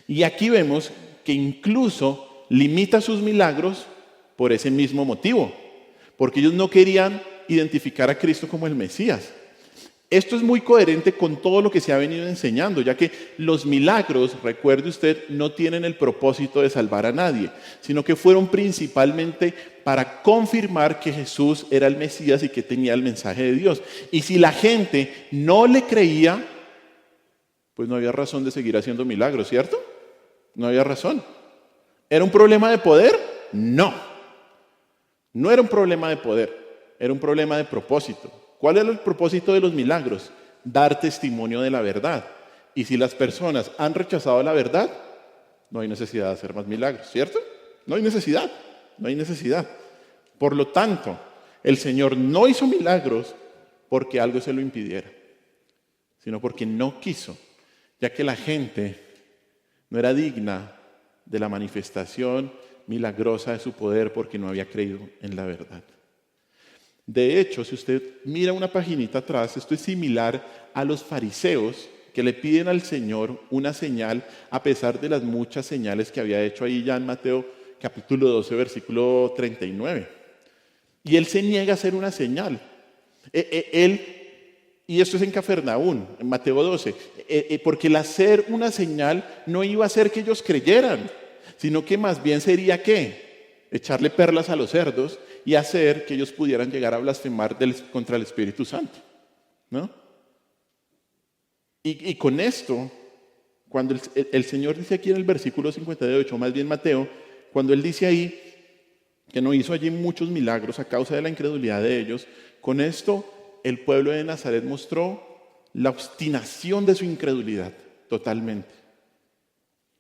Y aquí vemos que incluso limita sus milagros por ese mismo motivo, porque ellos no querían identificar a Cristo como el Mesías. Esto es muy coherente con todo lo que se ha venido enseñando, ya que los milagros, recuerde usted, no tienen el propósito de salvar a nadie, sino que fueron principalmente para confirmar que Jesús era el Mesías y que tenía el mensaje de Dios. Y si la gente no le creía, pues no había razón de seguir haciendo milagros, ¿cierto? No había razón. ¿Era un problema de poder? No. No era un problema de poder, era un problema de propósito. ¿Cuál era el propósito de los milagros? Dar testimonio de la verdad. Y si las personas han rechazado la verdad, no hay necesidad de hacer más milagros, ¿cierto? No hay necesidad. Por lo tanto, el Señor no hizo milagros porque algo se lo impidiera, sino porque no quiso, ya que la gente no era digna de la manifestación milagrosa de su poder porque no había creído en la verdad. De hecho, si usted mira una paginita atrás, esto es similar a los fariseos que le piden al Señor una señal a pesar de las muchas señales que había hecho ahí ya en Mateo capítulo 12, versículo 39. Y él se niega a hacer una señal. Y esto es en Cafarnaún, en Mateo 12, porque el hacer una señal no iba a hacer que ellos creyeran, sino que más bien sería ¿qué? Echarle perlas a los cerdos y hacer que ellos pudieran llegar a blasfemar contra el Espíritu Santo, ¿no? Y con esto, cuando el Señor dice aquí en el versículo 58, más bien Mateo, cuando Él dice ahí que no hizo allí muchos milagros a causa de la incredulidad de ellos, con esto el pueblo de Nazaret mostró la obstinación de su incredulidad totalmente.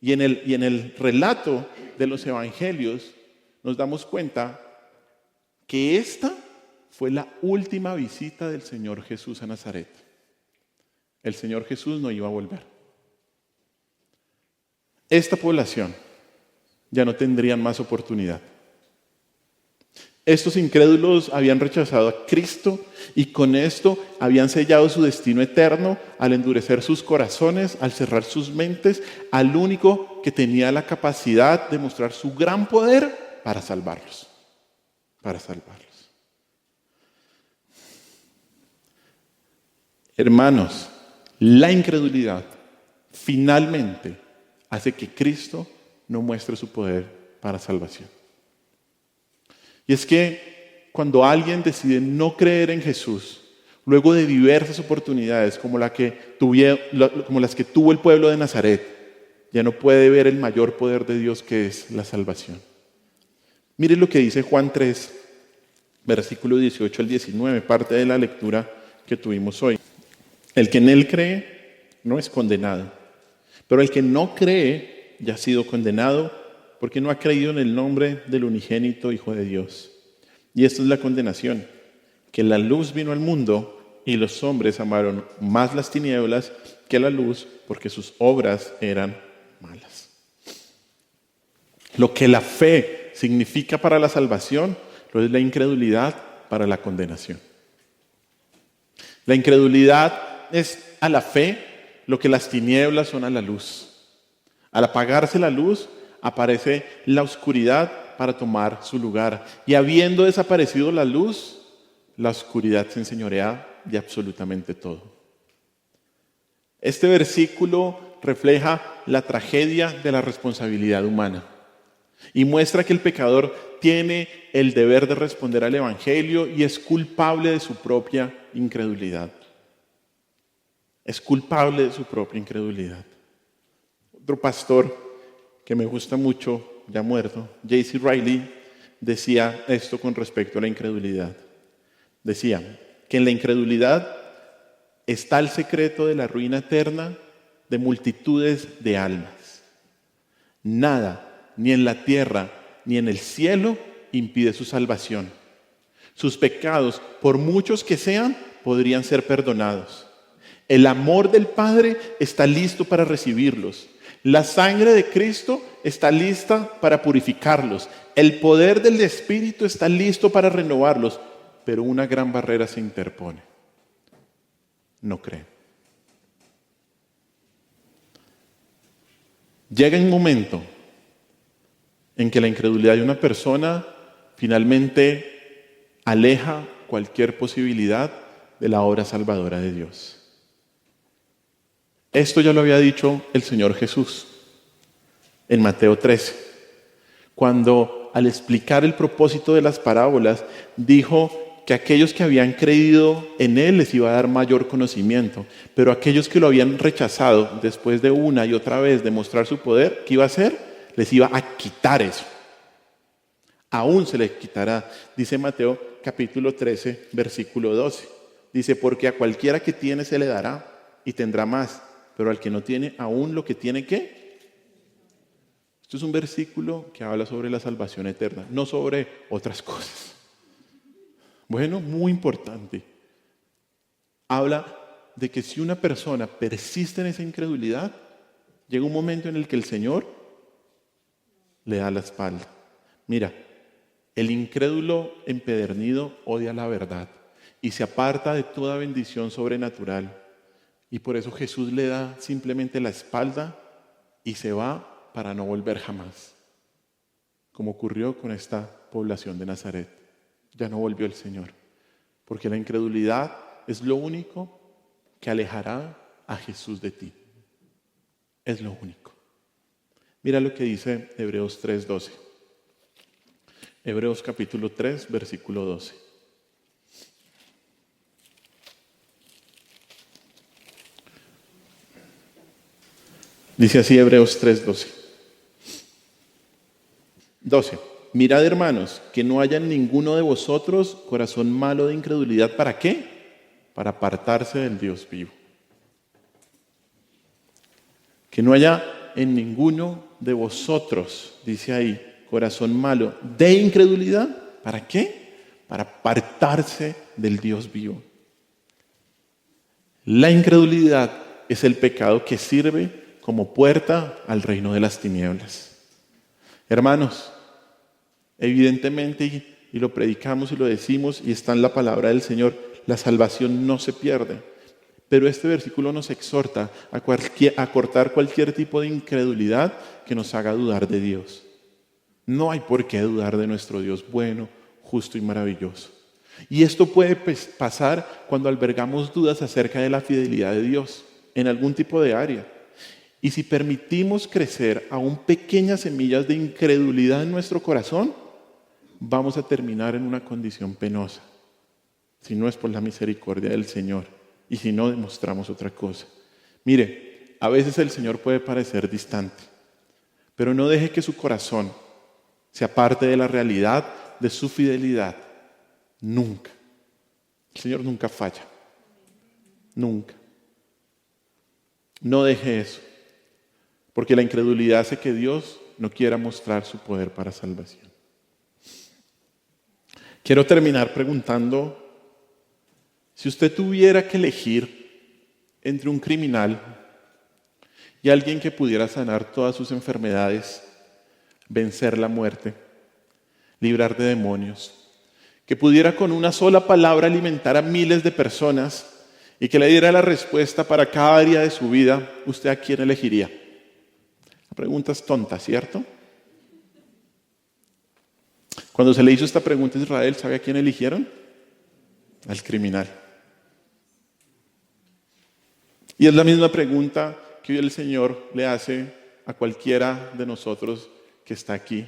Y en el relato de los evangelios nos damos cuenta que esta fue la última visita del Señor Jesús a Nazaret. El Señor Jesús no iba a volver. Esta población ya no tendrían más oportunidad. Estos incrédulos habían rechazado a Cristo y con esto habían sellado su destino eterno al endurecer sus corazones, al cerrar sus mentes al único que tenía la capacidad de mostrar su gran poder para salvarlos. Hermanos, la incredulidad finalmente hace que Cristo no muestre su poder para salvación. Y es que cuando alguien decide no creer en Jesús, luego de diversas oportunidades como las que tuvo el pueblo de Nazaret, ya no puede ver el mayor poder de Dios, que es la salvación. Mire lo que dice Juan 3, versículo 18 al 19, parte de la lectura que tuvimos hoy. El que en él cree no es condenado, pero el que no cree ya ha sido condenado porque no ha creído en el nombre del unigénito Hijo de Dios. Y esta es la condenación, que la luz vino al mundo y los hombres amaron más las tinieblas que la luz, porque sus obras eran malas. Lo que la fe significa para la salvación, lo es la incredulidad para la condenación. La incredulidad es a la fe lo que las tinieblas son a la luz. Al apagarse la luz, aparece la oscuridad para tomar su lugar. Y habiendo desaparecido la luz, la oscuridad se enseñorea de absolutamente todo. Este versículo refleja la tragedia de la responsabilidad humana y muestra que el pecador tiene el deber de responder al Evangelio y es culpable de su propia incredulidad. Es culpable de su propia incredulidad. Otro pastor que me gusta mucho, ya muerto, J.C. Riley, decía esto con respecto a la incredulidad. Decía que en la incredulidad está el secreto de la ruina eterna de multitudes de almas. Nada, ni en la tierra, ni en el cielo, impide su salvación. Sus pecados, por muchos que sean, podrían ser perdonados. El amor del Padre está listo para recibirlos. La sangre de Cristo está lista para purificarlos. El poder del Espíritu está listo para renovarlos. Pero una gran barrera se interpone. No creen. Llega un momento en que la incredulidad de una persona finalmente aleja cualquier posibilidad de la obra salvadora de Dios. Esto ya lo había dicho el Señor Jesús en Mateo 13, cuando al explicar el propósito de las parábolas, dijo que aquellos que habían creído en Él les iba a dar mayor conocimiento, pero aquellos que lo habían rechazado después de una y otra vez demostrar su poder, ¿qué iba a hacer? Les iba a quitar eso. Aún se les quitará, dice Mateo capítulo 13, versículo 12. Dice, porque a cualquiera que tiene se le dará y tendrá más, pero al que no tiene, aún lo que tiene, ¿qué? Esto es un versículo que habla sobre la salvación eterna, no sobre otras cosas. Bueno, muy importante. Habla de que si una persona persiste en esa incredulidad, llega un momento en el que el Señor le da la espalda. Mira, el incrédulo empedernido odia la verdad y se aparta de toda bendición sobrenatural. Y por eso Jesús le da simplemente la espalda y se va para no volver jamás. Como ocurrió con esta población de Nazaret. Ya no volvió el Señor. Porque la incredulidad es lo único que alejará a Jesús de ti. Es lo único. Mira lo que dice Hebreos 3:12. Hebreos capítulo 3, versículo 12. Dice así Hebreos 3:12. 12. Mirad, hermanos, que no haya en ninguno de vosotros corazón malo de incredulidad. ¿Para qué? Para apartarse del Dios vivo. Que no haya en ninguno de vosotros, dice ahí, corazón malo de incredulidad. ¿Para qué? Para apartarse del Dios vivo. La incredulidad es el pecado que sirve como puerta al reino de las tinieblas. Hermanos, evidentemente, y lo predicamos y lo decimos, y está en la palabra del Señor, la salvación no se pierde. Pero este versículo nos exhorta a cortar cualquier tipo de incredulidad que nos haga dudar de Dios. No hay por qué dudar de nuestro Dios bueno, justo y maravilloso. Y esto puede pasar cuando albergamos dudas acerca de la fidelidad de Dios en algún tipo de área. Y si permitimos crecer aún pequeñas semillas de incredulidad en nuestro corazón, vamos a terminar en una condición penosa, si no es por la misericordia del Señor y si no demostramos otra cosa. Mire, a veces el Señor puede parecer distante, pero no deje que su corazón se aparte de la realidad de su fidelidad. Nunca. El Señor nunca falla. Nunca. No deje eso, porque la incredulidad hace que Dios no quiera mostrar su poder para salvación. Quiero terminar preguntando, si usted tuviera que elegir entre un criminal y alguien que pudiera sanar todas sus enfermedades, vencer la muerte, librar de demonios, que pudiera con una sola palabra alimentar a miles de personas y que le diera la respuesta para cada área de su vida, ¿usted a quién elegiría? La pregunta es tonta, ¿cierto? Cuando se le hizo esta pregunta a Israel, ¿sabe a quién eligieron? Al criminal. Y es la misma pregunta que hoy el Señor le hace a cualquiera de nosotros que está aquí.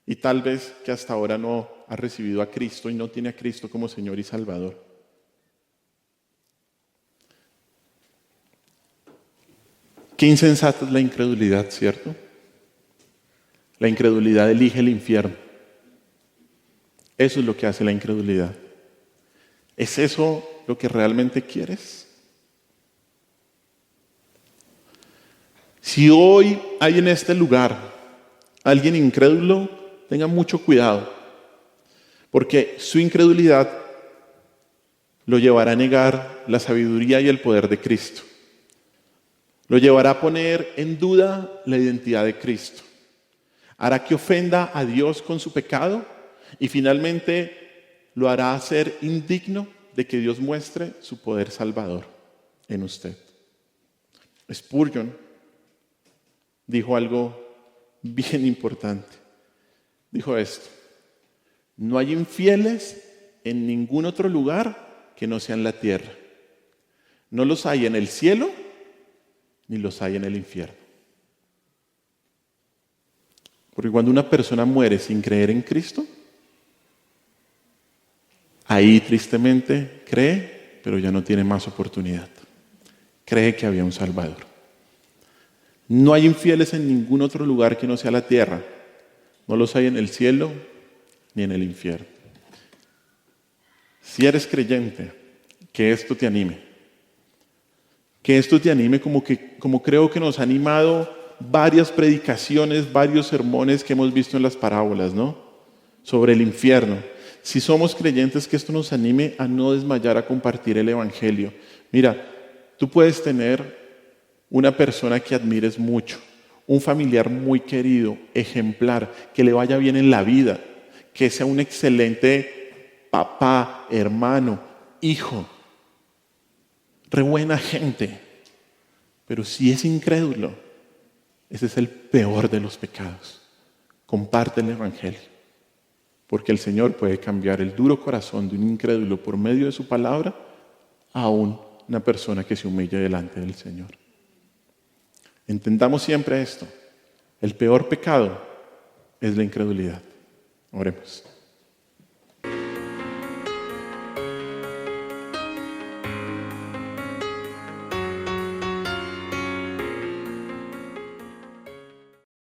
Y tal vez que hasta ahora no ha recibido a Cristo y no tiene a Cristo como Señor y Salvador. Qué insensata es la incredulidad, ¿cierto? La incredulidad elige el infierno. Eso es lo que hace la incredulidad. ¿Es eso lo que realmente quieres? Si hoy hay en este lugar alguien incrédulo, tenga mucho cuidado, porque su incredulidad lo llevará a negar la sabiduría y el poder de Cristo. Lo llevará a poner en duda la identidad de Cristo. Hará que ofenda a Dios con su pecado y finalmente lo hará ser indigno de que Dios muestre su poder salvador en usted. Spurgeon dijo algo bien importante. Dijo esto: no hay infieles en ningún otro lugar que no sea en la tierra. No los hay en el cielo ni los hay en el infierno. Porque cuando una persona muere sin creer en Cristo, ahí tristemente cree, pero ya no tiene más oportunidad. Cree que había un Salvador. No hay infieles en ningún otro lugar que no sea la tierra. No los hay en el cielo ni en el infierno. Si eres creyente, que esto te anime. Que esto te anime como creo que nos ha animado varias predicaciones, varios sermones que hemos visto en las parábolas, ¿no? Sobre el infierno. Si somos creyentes, que esto nos anime a no desmayar a compartir el Evangelio. Mira, tú puedes tener una persona que admires mucho, un familiar muy querido, ejemplar, que le vaya bien en la vida, que sea un excelente papá, hermano, hijo, re buena gente. Pero si es incrédulo, ese es el peor de los pecados. Comparte el Evangelio, porque el Señor puede cambiar el duro corazón de un incrédulo por medio de su palabra a una persona que se humille delante del Señor. Entendamos siempre esto: el peor pecado es la incredulidad. Oremos.